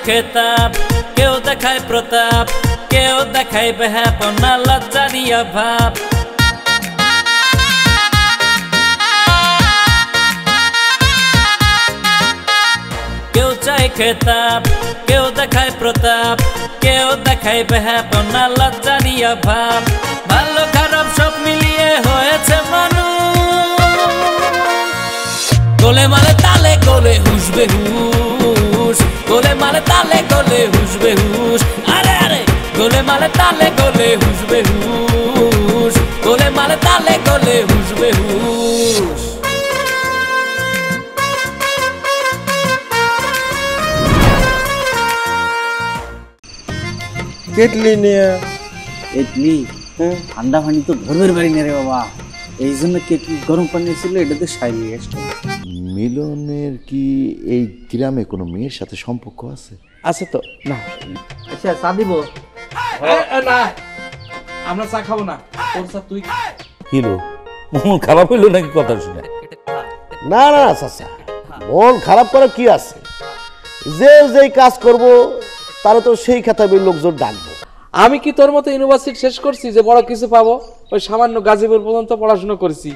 খেতাব, কেউ দেখায় প্রতাপ, কেউ দেখায় বেহাপনা লজ্জারই অভাব। কেউ চায় খেতাব, কেউ দেখায় প্রতাপ, কেউ দেখায় বেহাপনা লজ্জারই অভাব। ভালো খারাপ সব মিলিয়ে হয়েছে মানুষ। গোলে মালে তালে গোলে হুসবে হুস, গোলে মালে তালে গোলে হুসবে হুস। আরে আরে গোলে মালে তালে গোলে হুসবে হুস, গোলে মালে তালে গোলে হুসবে হুস। কেটলি নিয়ে কেটলি ঠান্ডা পানি তো ধরবের বাড়ি না রে বাবা, এই জন্য কেটলি গরম পানি ছিল, এটাতে সাইলি আসতো। মিলনের কি এই গ্রামে কোনো মেয়ের সাথে সম্পর্ক আছে? আছে তো না? আচ্ছা চা দিব না, আমরা চা খাবো না। তোর চা তুই হিরো মন খারাপ হইলো নাকি কথা শুনে? না না চাচা, মন খারাপ করার কি আছে? যে যেই কাজ করব তারা তো সেই খাতাবে লোকজন ডাকবো। আমি কি তোর মতো ইউনিভার্সিটি শেষ করছি যে বড় কিছু পাবো? ওই সামান্য গাজীপুর পর্যন্ত পড়াশোনা করেছি,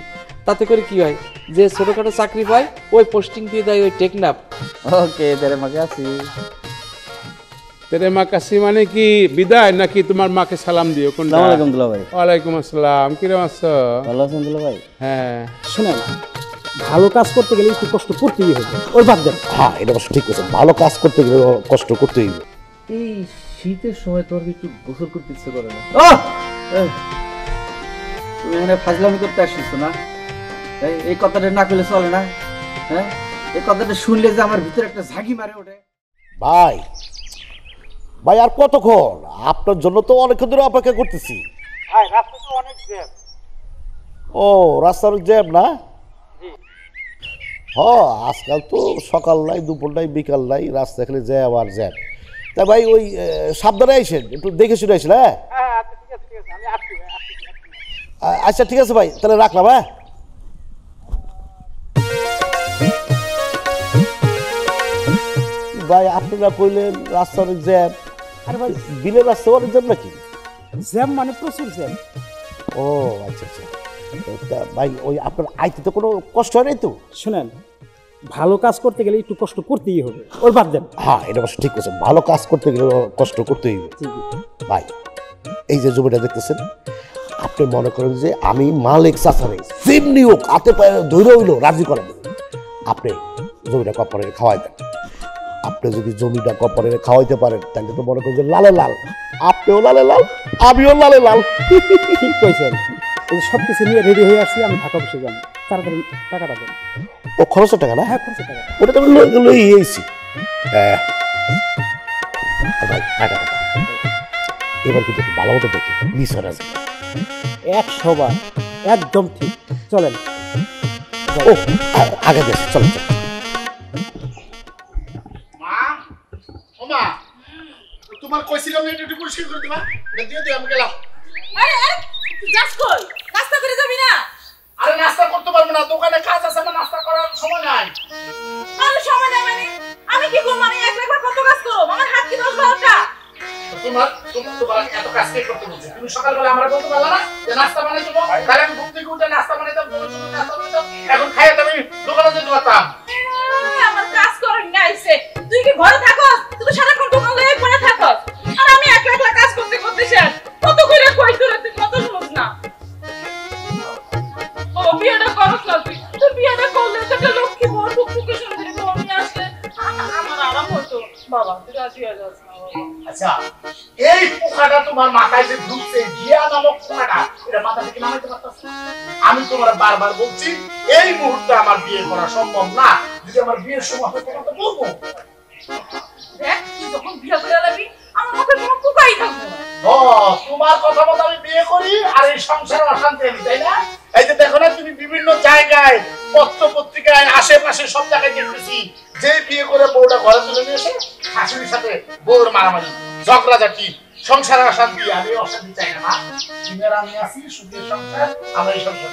তাতে করে কি হয় যে ছোটখাটো চাকরি পায় ওই পোস্টিং দিয়ে দেয় ওই টেকনাফ। ওকে তেরে মাকে আছি। তেরে মা কাশি মানে কি বিদায় নাকি তোমার মাকে সালাম দিও? কোনটা? আসসালামু আলাইকুম দুলা ভাই। ওয়ালাইকুম আসসালাম, কিরকম আছো? ভালো আছেন দুলা ভাই? হ্যাঁ শুনে না, ভালো কাজ করতে গেলে একটু কষ্ট করতেই হবে, ওই বাদ দেন। হ্যাঁ, এটা অবশ্য ঠিক আছে, ভালো কাজ করতে গেলে কষ্ট করতেই হবে। এই শীতের সময় তোর একটু গোসল করতে ইচ্ছে করে না? তুমি এখানে ফাজলামি করতে আসছিস না? এই কথাটা না করলে চলে না? হ্যাঁ, এই কথাটা শুনলে যে আমার ভিতরে একটা ঝাঁকি মারে ওঠে। ভাই ভাই আর কতক্ষণ? আপনার জন্য তো অনেকক্ষণ ধরে অপেক্ষা করতেছি। ও রাস্তার জ্যাম না? হ্যাঁ, আজকাল তো সকাল নাই, দুপুর নাই, বিকাল নাই, রাস্তা এখানে জ্যাম আর জ্যাম। তা ভাই ওই সাবধানে আইসেন, একটু দেখে শুনে আইসেন। হ্যাঁ আচ্ছা ঠিক আছে ভাই, তাহলে রাখলাম। হ্যাঁ ভাই, আপনারা কইলেন রাস্তা অনেক জ্যাম। আরে ভাই, বিলের রাস্তা অনেক জ্যাম নাকি? জ্যাম মানে প্রচুর জ্যাম। ও আচ্ছা আচ্ছা। তা ভাই ওই আপনার আইতে তো কোনো কষ্ট হয় নাই তো? শুনেন, ভালো কাজ করতে গেলে একটু কষ্ট করতেই হবে, ওই বাদ দেন। হ্যাঁ, এটা অবশ্য ঠিক আছে, ভালো কাজ করতে গেলে কষ্ট করতেই হবে। ভাই এই যে জমিটা দেখতেছেন, আপনি মনে করেন যে আমি মালিক চাচারে যেমনি হোক হাতে পায়ে ধরে হইলো রাজি করেন, আপনি জমিটা কপারে খাওয়াই দেন। আপনি যদি জমিটা কপারে খাওয়াইতে পারেন তাহলে তো মনে করেন যে লালে লাল, আপনিও লালে লাল, আমিও লালে লাল। ঠিক কইছেন। এই যে সব কিছু নিয়ে রেডি হয়ে আসছি, আমি ঢাকা বসে যাবো, তাড়াতাড়ি টাকাটা দেন। ও খরচের টাকা না? হ্যাঁ, খরচের টাকা। ওটা তো আমি লই এসেছি। হ্যাঁ ভাই, টাকা এবার কিন্তু একটু ভালো মতো দেখি মিস হয় না। 100 বার একদম ঠিক। চলেন। ও আগে দেখ, চলো চলো। তোমার কইছিলাম না একটু পরিষ্কার করে দিবা, এটা দিয়ে দিও, আমি গেলাম। আরে আরে যাস কই? নাস্তা করে যাবি না? আরে নাস্তা করতে পারবো না, দোকানে কাজ আছে, আমার নাস্তা করার সময় নাই। আরে সময় নাই মানে আমি কি করব? আমি একবার কত কাজ করব? আমার হাত কি দোষ বারোটা? তোমার এত কাজ কে করতে বলছো? তুমি সকালবেলা আমরা বলতে পারলা না যে নাস্তা বানাই দেবো, তাহলে আমি ঘুম থেকে উঠে নাস্তা বানাইতাম, নাস্তা বানাইতাম, এখন খাইয়া আমি দোকানে যেতে পারতাম। আমার কাজ করেন না আইছে। তুই কি ঘরে থাকস? তুই তো সারাক্ষণ দোকান লয়ে পড়ে থাকস। আর আমি একলা একলা কাজ করতে করতে শেষ। কত কইরা কই তোরা, তুই কত শুনছ না? ও বিয়েটা করস না তুই? তুই বিয়েটা করলে তো একটা লক্ষ্মী বড় টুকটুকে সুন্দরী বউ নিয়ে আসলে আমার আরাম হতো। বাবা তুই রাজি হয়ে যাস না বাবা। আচ্ছা, এই পোকাটা তোমার মাথায় যে ঢুকছে, জিয়া নামক পোকাটা, এটা মাথা থেকে নামাইতে পারতাছ না? আমি তোমার বারবার বলছি এই মুহূর্তে আমার বিয়ে করা সম্ভব না, যদি আমার বিয়ের সময় হয় তখন তো বলবো। দেখ তুই যখন বিয়ে করে যাবি আমার মুখে কোনো পোকাই থাকবে না। ও তোমার কথা মতো আমি বিয়ে করি আর এই সংসারে অশান্তি আমি, তাই না? এই যে দেখো না, তুমি বিভিন্ন জায়গায় পত্র পত্রিকায় আশেপাশে সব জায়গায় দেখতেছি যে বিয়ে করে বউটা ঘরে তুলে নিয়ে এসে শাশুড়ির সাথে বউর মারামারি, ঝগড়াঝাটি, সংসারে অশান্তি। আমি অশান্তি চাই না। দিনের আমি আছি সুখের সংসার, আমরা এই সংসার।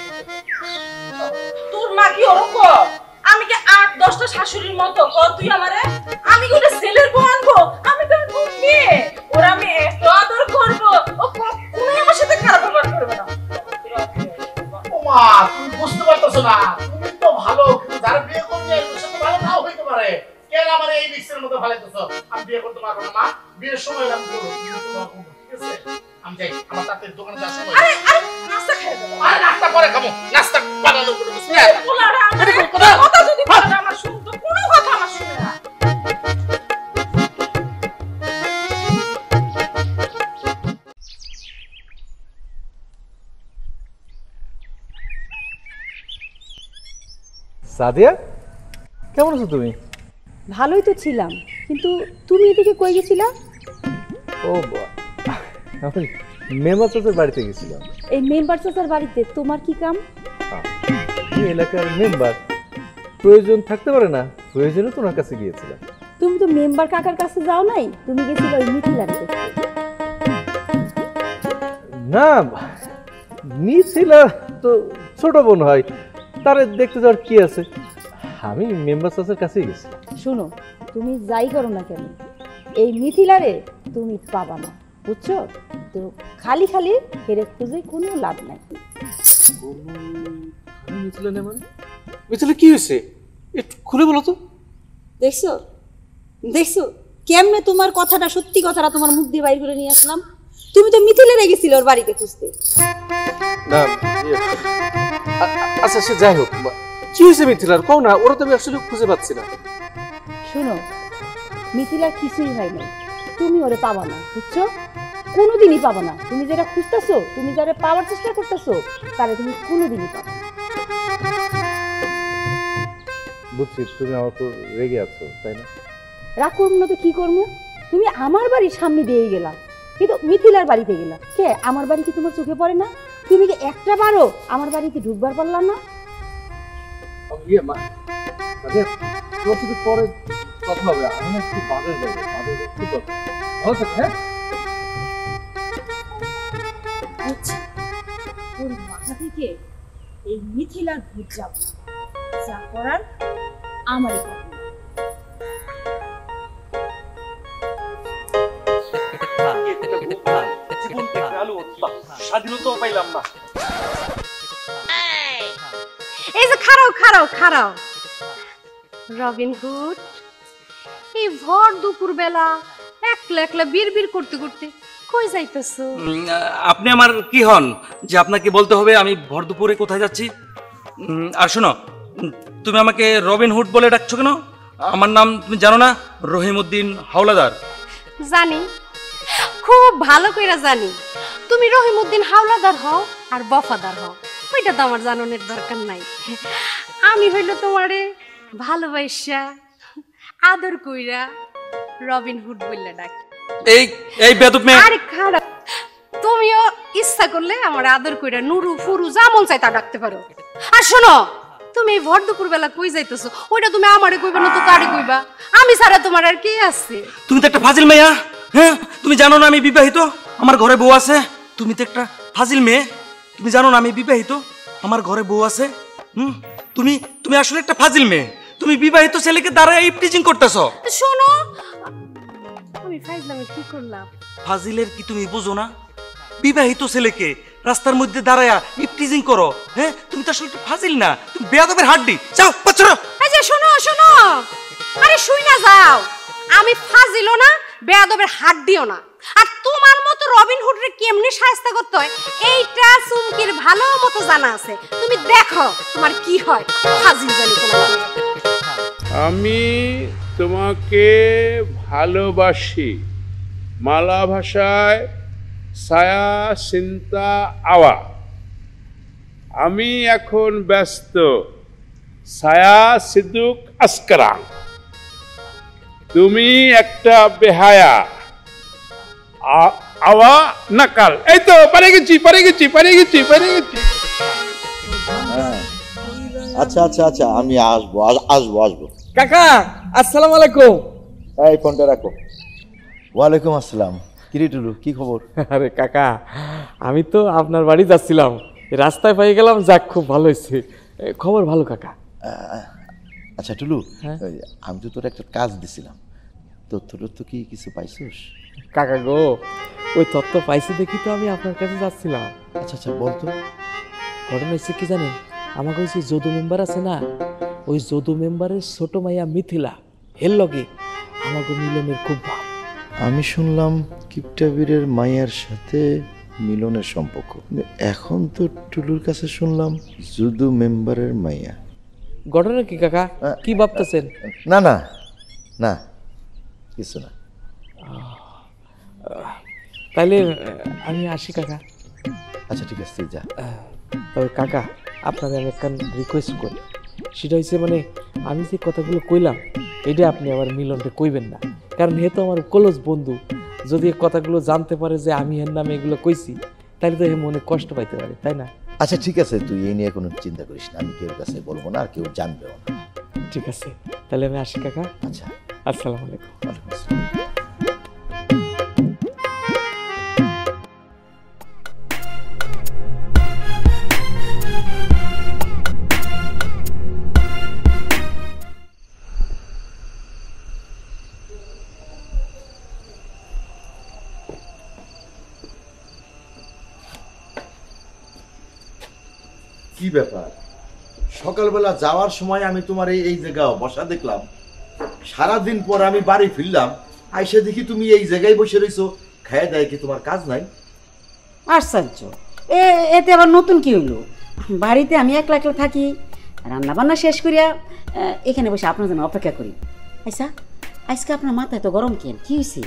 তোর মা কি ওরকম? আমি কি 8-10টা শাশুড়ির মতো? কর তুই আমারে? আমি কি ওটা ছেলের বউ আনবো? পারবো না মা, বিয়ের সময় আমি বলবো, ঠিক আছে? আমি যাই, আমার তাঁতের দোকানে যাওয়ার সময়। আরে আরে নাস্তা খেয়ে দেবো। আরে নাস্তা পরে খাবো, নাস্তা বানানো করে বসে। পোলাটা আমার কথা যদি পোলাটা আমার শুনতো, কোনো কথা আমার শুনে না। সাদিয়া, কেমন আছো তুমি? ভালোই তো ছিলাম, কিন্তু তুমি এদিকে কই গেছিলা? ও আমি মেম্বার চাচার বাড়িতে গেছিলাম। এই মেম্বার চাচার বাড়িতে তোমার কি কাম? তুমি এলাকার মেম্বার, প্রয়োজন থাকতে পারে না, প্রয়োজনে তোমার কাছে গিয়েছিলাম। তুমি তো মেম্বার কাকার কাছে যাও নাই, তুমি গেছিলে ওই মিথিলার কাছে। না, মিথিলা তো ছোট বোন হয়, তারে দেখতে যাওয়ার কি আছে? আমি মেম্বার চাচার কাছেই গেছি। শোনো, তুমি যাই করো না কেন, এই মিথিলারে তুমি পাবা না, বুঝছো? তো খালি খালি হেরে খুঁজে কোনো লাভ নাই। মিথিলা নেই মানে? মিথিলা কি হয়েছে একটু খুলে বলো তো। দেখছো দেখছো কেমনে তোমার কথাটা, সত্যি কথাটা তোমার মুখ দিয়ে বাইর করে নিয়ে আসলাম। তুমি তো মিথিলারে গেছিলে ওর বাড়িতে খুঁজতে। না আচ্ছা সে যাই হোক, কি হয়েছে মিথিলার কও না, ওরা তো আমি আসলে খুঁজে পাচ্ছি না। শোনো, মিথিলার কিছুই হয় নাই, তুমি ওরে পাবা না, বুঝছো? কোনোদিনই পাবা না। তুমি যেটা খুঁজতেছো, তুমি যারা পাওয়ার চেষ্টা করতেছো, তারা তুমি কোনোদিনই পাবা না। বুঝছি তুমি আমার উপর রেগে আছো, তাই না? রাগ করবো না তো কি করবো? তুমি আমার বাড়ির সামনে দিয়ে গেলা, কিন্তু মিথিলার বাড়িতে গেলা কে? আমার বাড়ি কি তোমার চোখে পড়ে না? তুমি কি একটা বারও আমার বাড়িতে ঢুকবার পারলাম না? তোর সাথে পরে কথা হবে, আমি না একটু বাজারে যাবো, বাজারে একটু কথা ভালো থাকে। হ্যাঁ আচ্ছা, ওর মাথা থেকে এই মিথিলার ভূত যাব না, যা করার আমারই করবে। স্বাধীনতা পাইলাম না। এই যে খারাও খারাও খারাও, রবিন হুড এই ভর দুপুর বেলা একলা একলা বিড়বিড় করতে করতে কই যাইতেছো? আপনি আমার কি হন যে আপনাকে বলতে হবে আমি ভর দুপুরে কোথায় যাচ্ছি? আর শোনো, তুমি আমাকে রবিন হুড বলে ডাকছো কেন? আমার নাম তুমি জানো না? রহিমউদ্দিন হাওলাদার। জানি, খুব ভালো কইরা জানি। তুমি রহিমউদ্দিন হাওলাদার হও আর বফাদার হও, ওইটা তো আমার জানানোর দরকার নাই। আমি হইল তোমারে ভালোবাসা আদর কইরা রবিন হুড বললে ডাকি। এই এই বেয়াদব মেয়ে! আরে খারাপ, তুমিও ইচ্ছা করলে আমার আদর কইরা নুরু ফুরু যা মন চাই তা ডাকতে পারো। আর শোনো, তুমি এই ভর দুপুর বেলা কই যাইতেছো ওইটা তুমি আমারে কইবা না তো কারে কইবা? আমি ছাড়া তোমার আর কে আছে? তুমি তো একটা ফাজিল মেয়া। হ্যাঁ, তুমি জানো না আমি বিবাহিত, আমার ঘরে বউ আছে? তুমি তো একটা ফাজিল মেয়ে, তুমি জানো না আমি বিবাহিত, আমার ঘরে বউ আছে? তুমি তুমি আসলে একটা ফাজিল মেয়ে। তুমি বিবাহিত ছেলেকে দাঁড়ায় ইপটিজিং করতেছো। শোনো, আমি ফাইজলামে কি করলাম? ফাজিলের কি তুমি বুঝো না? বিবাহিত ছেলেকে রাস্তার মধ্যে দাঁড়ায়া ইপটিজিং করো। হ্যাঁ, তুমি তো আসলে একটা ফাজিল না, তুমি বেয়াদবের হাড্ডি। যাও পাছড়ো। এই যে শোনো শোনো, আরে শুই না যাও, আমি ফাজিলও না বেয়াদবের হাড্ডিও না। আর তোমার মতো রবিন হুডরে কেমনে শায়েস্তা করতে হয় এইটা চুমকির ভালো মতো জানা আছে। তুমি দেখো তোমার কি হয়, ফাজিল জানি তোমার। আমি তোমাকে ভালোবাসি, মালা ভাষায় ছায়া চিন্তা আওয়া। আমি এখন ব্যস্ত, ছায়া সিদ্দুক আসকারা। তুমি একটা বেহায়া, আওয়া নাকাল। এই তো পারে গেছি পারে গেছি পারে গেছি পারে গেছি। আচ্ছা আচ্ছা আচ্ছা, আমি আসবো আসবো আসবো। কাকা আসসালামু আলাইকুম। এই ফোনটা রাখো। ওয়ালাইকুম আসসালাম। কিরে টুলু, কি খবর? আরে কাকা, আমি তো আপনার বাড়ি যাচ্ছিলাম, রাস্তায় পেয়ে গেলাম, যাক খুব ভালো হয়েছে। খবর ভালো কাকা। আচ্ছা টুলু, আমি তো তোর একটা কাজ দিছিলাম, তথ্য কি কিছু পাইছিস? কাকা গো, ওই তথ্য পাইছি দেখি তো আমি আপনার কাছে যাচ্ছিলাম। আচ্ছা আচ্ছা বলতো। ঘটনা হচ্ছে কি জানেন, আমাকে ওই যে যদু মেম্বার আছে না, ওই যদু মেম্বারের ছোট মাইয়া মিথিলা, এর লগে আমাকে মিলনের খুব ভাব। আমি শুনলাম কিপটাবীরের মায়ের সাথে মিলনের সম্পর্ক, এখন তো টুলুর কাছে শুনলাম যদু মেম্বারের মাইয়া। ঘটনা কি কাকা, কি ভাবতেছেন? না না না, কিছু না। তাইলে আমি আসি কাকা। আচ্ছা ঠিক আছে, যা। তবে কাকা, আপনাদের আমি একটা রিকোয়েস্ট করি, সেটা হচ্ছে মানে আমি যে কথাগুলো কইলাম এটা আপনি আবার মিলনটা কইবেন না, কারণ হে তো আমার ক্লোজ বন্ধু। যদি এই কথাগুলো জানতে পারে যে আমি এর নামে এগুলো কইছি, তাহলে তো হে মনে কষ্ট পাইতে পারে, তাই না? আচ্ছা ঠিক আছে, তুই এই নিয়ে কোনো চিন্তা করিস না, আমি কেউ কাছে বলবো না, আর কেউ জানবেও না। ঠিক আছে, তাহলে আমি আসি কাকা। আচ্ছা, আসসালামু আলাইকুম। কি ব্যাপার, সকালবেলা যাওয়ার সময় আমি তোমার এই জায়গায় বসা দেখলাম, সারাদিন পর আমি বাড়ি ফিরলাম, আইসা দেখি তুমি এই জায়গায় বসে রইছো, খায় দেয় কি তোমার কাজ নাই? আশ্চর্য, এতে আবার নতুন কি হইলো? বাড়িতে আমি একলা একলা থাকি, রান্না বান্না শেষ করিয়া এখানে বসে আপনার জন্য অপেক্ষা করি। আচ্ছা, আজকে আপনার মাথায় তো গরম কেন, কি হয়েছে?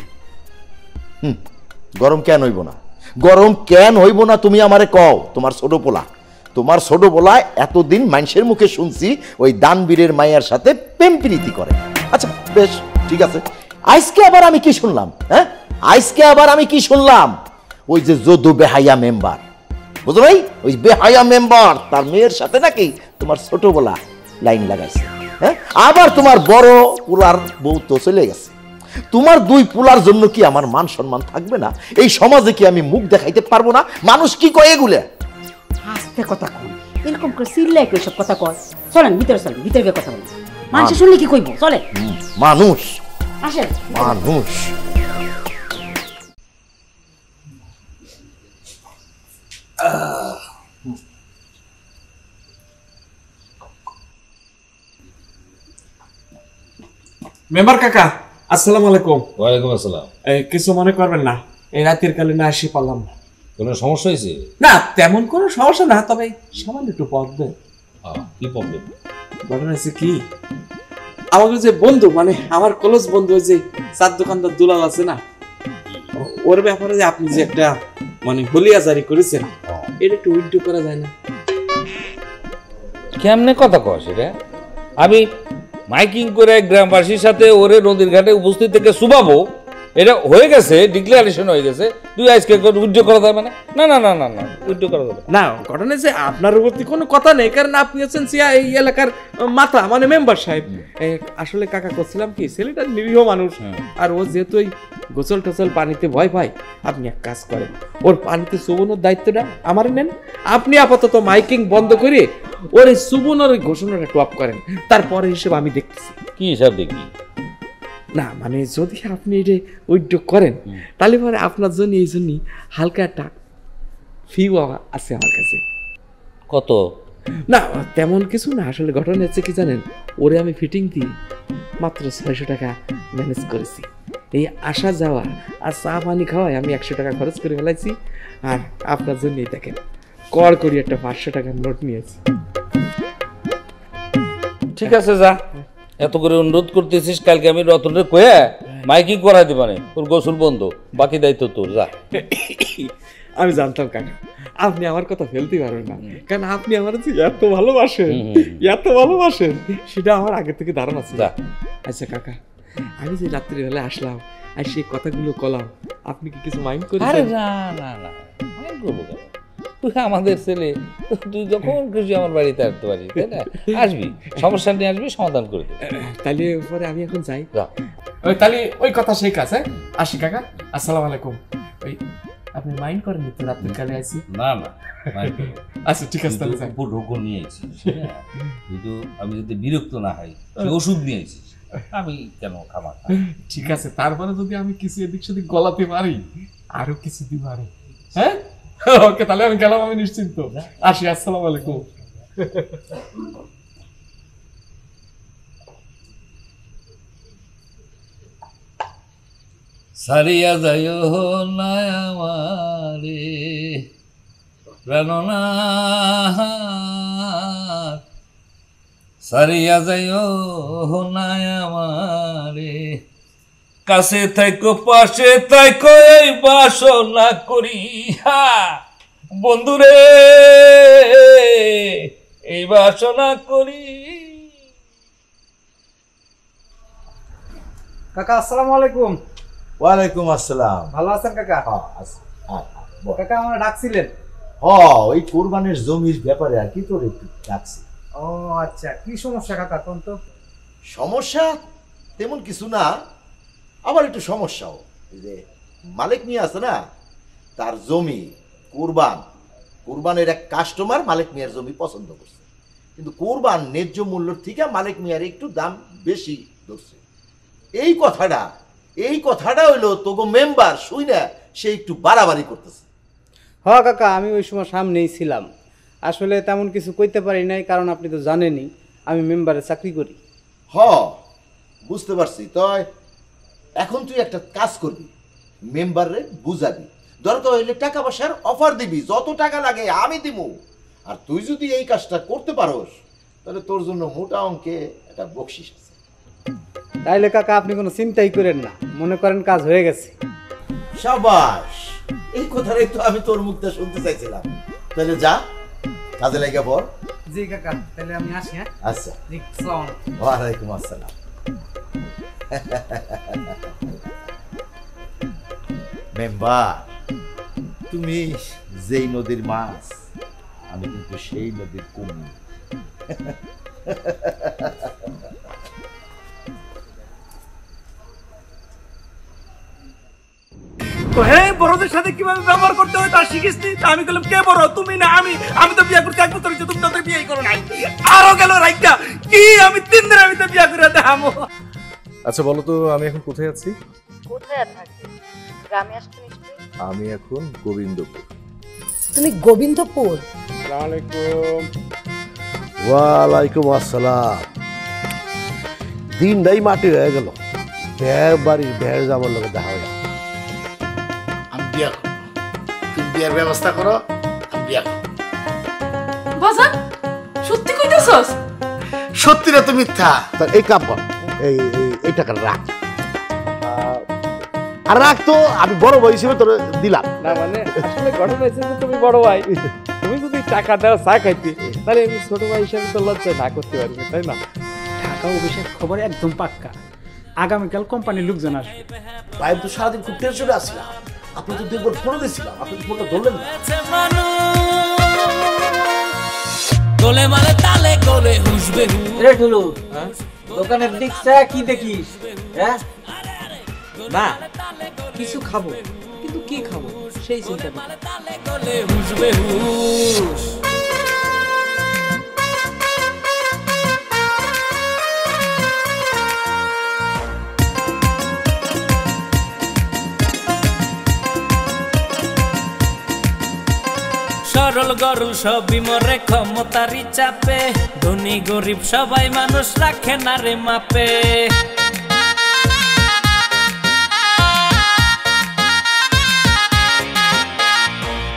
গরম কেন হইব না, গরম কেন হইব না তুমি আমারে কও। তোমার ছোট পোলা এতদিন মানুষের মুখে শুনছি ওই দানবীরের মায়ের সাথে প্রেম প্রীতি করে। আচ্ছা বেশ ঠিক আছে, আজকে আবার আমি কি শুনলাম? হ্যাঁ, আজকে আবার আমি কি শুনলাম? ওই যে যদু বেহাইয়া মেম্বার, বুঝো ভাই, ওই বেহাইয়া মেম্বার তার মেয়ের সাথে নাকি তোমার ছোট পোলা লাইন লাগাইছে। হ্যাঁ, আবার তোমার বড় পোলার বউ তো চলে গেছে। তোমার দুই পোলার জন্য কি আমার মান সম্মান থাকবে না? এই সমাজে কি আমি মুখ দেখাইতে পারবো না? মানুষ কি কয় এগুলো? আস্তে কথা কন, এরকম করে চিল্লাই করে সব কথা কয়। চলেন ভিতরে, চলেন ভিতরে গিয়ে কথা বলি, মানুষ শুনলে কি কইব? চলে মানুষ, আসেন মানুষ। মেম্বার কাকা, আসসালামু আলাইকুম। ওয়ালাইকুম আসসালাম। কিছু মনে করবেন না, এই রাতের কালে না আসি পারলাম না। কোনো সমস্যা হয়েছে? না, তেমন কোনো সমস্যা না, তবে সামান্য একটু প্রবলেম। কি প্রবলেম? ঘটনা হচ্ছে কি, আমাদের যে বন্ধু, মানে আমার ক্লোজ বন্ধু, ওই যে চার দোকানদার দুলাল আছে না, ওর ব্যাপারে যে আপনি যে একটা মানে হলিয়া জারি করেছেন, এটা একটু উইথড্র করা যায় না? কেমনে কথা কস এটা? আমি মাইকিং করে গ্রামবাসীর সাথে ওরে নদীর ঘাটে উপস্থিত থেকে শুভাবো, এটা হয়ে গেছে, ডিক্লারেশন হয়ে গেছে, তুই আজকে উইথড্র করা যাবে না? না না না না না, উইথড্র করা যাবে না। ঘটনা যে আপনার প্রতি কোনো কথা নেই, কারণ আপনি হচ্ছেন এই এলাকার মাথা, মানে মেম্বার সাহেব। আসলে কাকা করছিলাম কি, ছেলেটা নিরীহ মানুষ, আর ও যেহেতু ওই গোসল টোসল পানিতে ভয় পায়, আপনি এক কাজ করেন, ওর পানিতে চুবনোর দায়িত্বটা আমার নেন। আপনি আপাতত মাইকিং বন্ধ করে ওর এই চুবনোর ওই ঘোষণাটা টপ করেন, তারপরে হিসেবে আমি দেখতেছি। কি হিসাব দেখি? না মানে যদি আপনি এটা উইথড্র করেন, তাহলে পরে আপনার জন্য এই জন্যই হালকা একটা ফি আছে আমার কাছে। কত? না তেমন কিছু না, আসলে ঘটনা হচ্ছে কি জানেন, ওরে আমি ফিটিং দিই মাত্র 600 টাকা ম্যানেজ করেছি। এই আসা যাওয়া আর চা পানি খাওয়ায় আমি 100 টাকা খরচ করে ফেলাইছি, আর আপনার জন্যই দেখেন কর করি একটা 500 টাকার নোট নিয়েছি। ঠিক আছে, যা, এত করে অনুরোধ করতেছিস, কালকে আমি রতনের কয়ে মাইকিং করাই দিবানে, তোর গোসল বন্ধ, বাকি দায়িত্ব তোর, যা। আমি জানতাম কাকা আপনি আমার কথা ফেলতে পারবেন না, কারণ আপনি আমার এত ভালোবাসেন, এত ভালোবাসেন, সেটা আমার আগে থেকে ধারণা ছিল। আচ্ছা কাকা, আমি যে রাত্রিবেলা আসলাম আর সেই কথাগুলো কলাম, আপনি কি কিছু মাইন্ড করেছেন? না না না, মাইন্ড করবো কেন? তুই আমাদের ছেলে, তুই যখন খুশি আমার বাড়িতে আসতে পারিস, তাই না? আসবি, সমস্যা নিয়ে আসবি, সমাধান করে দেবো। তাহলে পরে আমি এখন যাই। তাহলে ওই কথা সেই কাছে আসি কাকা, আসসালামু আলাইকুম। ওই আপনি মাইন্ড করেন তো রাতের কালে আইছি? না না, আচ্ছা ঠিক আছে, তাহলে উপর রোগ নিয়ে আইছিস, কিন্তু আমি যদি বিরক্ত না হই, ওষুধ নিয়ে আইছিস, আমি কেন খাবার? ঠিক আছে, তারপরে যদি আমি কিছু এদিক সেদিক গলাতে পারি, আরো কিছু দিতে পারি। হ্যাঁ ওকে, তাহলে আমি গেলাম, আমি নিশ্চিন্ত আসি। আসসালামু আলাইকুম। সারিয়া যাইও না আমারে প্রাণনাথ, সারিয়া যাইও না আমারে, কাছে থাইকো পাশে থাইকো এই বাসনা করি বন্ধুরে, এই বাসনা করি। কাকা আসসালামু আলাইকুম। ওয়ালাইকুম আসসালাম। ভালো আছেন কাকা? কাকা আমরা ডাকছিলেন? ওই কোরবানির জমির ব্যাপারে আর কি তোর একটু ডাকছি। ও আচ্ছা, কি সমস্যা কাকা কোন তো? সমস্যা তেমন কিছু না, আবার একটু সমস্যাও। যে মালিক মিয়া আছে না, তার জমি কোরবানের এক কাস্টমার মালিক মিয়ার জমি পছন্দ করছে, কিন্তু কোরবান ন্যায্য মূল্যের থেকে মালিক মিয়ার একটু দাম বেশি ধরছে। এই কথাটা হইলো তোগো মেম্বার শুই না, সে একটু বাড়াবাড়ি করতেছে। হ্যাঁ কাকা, আমি ওই সময় সামনেই ছিলাম, আসলে তেমন কিছু কইতে পারি নাই, কারণ আপনি তো জানেনই আমি মেম্বারে চাকরি করি। বুঝতে পারছি। তয় এখন তুই একটা কাজ করবি, মেম্বারে বুঝাবি, দরকার হইলে টাকা পয়সার অফার দিবি, যত টাকা লাগে আমি দিব। আর তুই যদি এই কাজটা করতে পারোস তাহলে তোর জন্য মোটা অঙ্কে একটা বকশিস আছে। তাইলে কাকা আপনি কোনো চিন্তাই করেন না, মনে করেন কাজ হয়ে গেছে। শাবাশ, এই কথাটাই তো আমি তোর মুখটা শুনতে চাইছিলাম। তাহলে যা, কাজে লেগে পড়। জি কাকা, তাহলে আমি আসি। হ্যাঁ আচ্ছা, ওয়ালাইকুম আসসালাম। ওয়ালাইকুম আসসালাম। মেম্বার, তুমি যেই নদীর মাছ, আমি কিন্তু সেই নদীর কুমির। বড়দের সাথে কিভাবে ব্যবহার করতে হয় তা শিখিস নি। আমি বললাম কে বড়, তুমি না আমি? আমি তো বিয়ে করতে 1 বছর হয়েছে, তুমি তো বিয়ে করো নাই। আরো গেল রাইটা কি, আমি 3 দিনের ভিতরে বিয়ে করে দেখাবো। আচ্ছা বলো তো, আমি এখন কোথায় আছি? কোথায় থাকবে? গ্রামে আসছো নিশ্চয়ই। আমি এখন গোবিন্দপুর। তুমি গোবিন্দপুর? আসসালামু আলাইকুম। ওয়ালাইকুম আসসালাম। দিনটাই মাটি হয়ে গেল, বের বাড়ির বের যাবার লোকে দেখা হয়ে। আমি বিয়া করব, তুমি বিয়ার ব্যবস্থা করো, আমি বিয়া করব। বাজান সত্যি কইতেছস? সত্যি না তো মিথ্যা? তা এই কাম কর, এই টাকা রাখ। আর রাখ তো, আমি বড় ভাই হিসেবে তোর দিলাম। না মানে আসলে ঘটনা হয়েছে যে তুমি বড় ভাই, তুমি যদি টাকা দাও চা খাইতে, তাহলে আমি ছোট ভাই হিসেবে তো লজ্জায় না করতে পারবি, তাই না? ঢাকা অফিসের খবর একদম পাক্কা, আগামীকাল কোম্পানির লোকজন আসবে। ভাই তো সারাদিন খুব টেনশনে আসছিলাম, আপনি তো 2 বার ফোন দিয়েছিলাম, আপনি তো ফোনটা ধরলেন না। গোলে মালে তালে গোলে হুসবে রে ঠুলু, দোকানের দিকটা কি দেখিস? হ্যাঁ না কিছু খাবো, কিন্তু কি খাবো সেই চিন্তা করি। গোলে হুসবে হুস সরল গরল সবই মরে ক্ষমতারি চাপে, ধনী গরিব সবাই মানুষ রাখে না রে মাপে।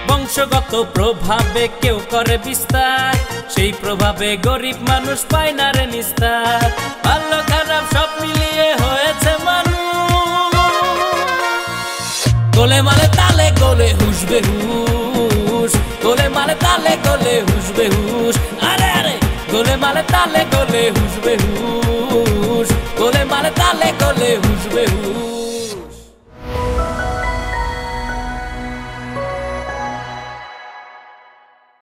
বংশগত প্রভাবে কেউ করে বিস্তার, সেই প্রভাবে গরিব মানুষ পায় না রে নিস্তার। ভালো খারাপ সব মিলিয়ে হয়েছে মানুষ, গোলে মালে তালে গোলে হুসবে হুস, গোলে মালে তালে গোলে হুসবে হুস, আরে আরে গোলে মালে তালে গোলে হুসবে হুস।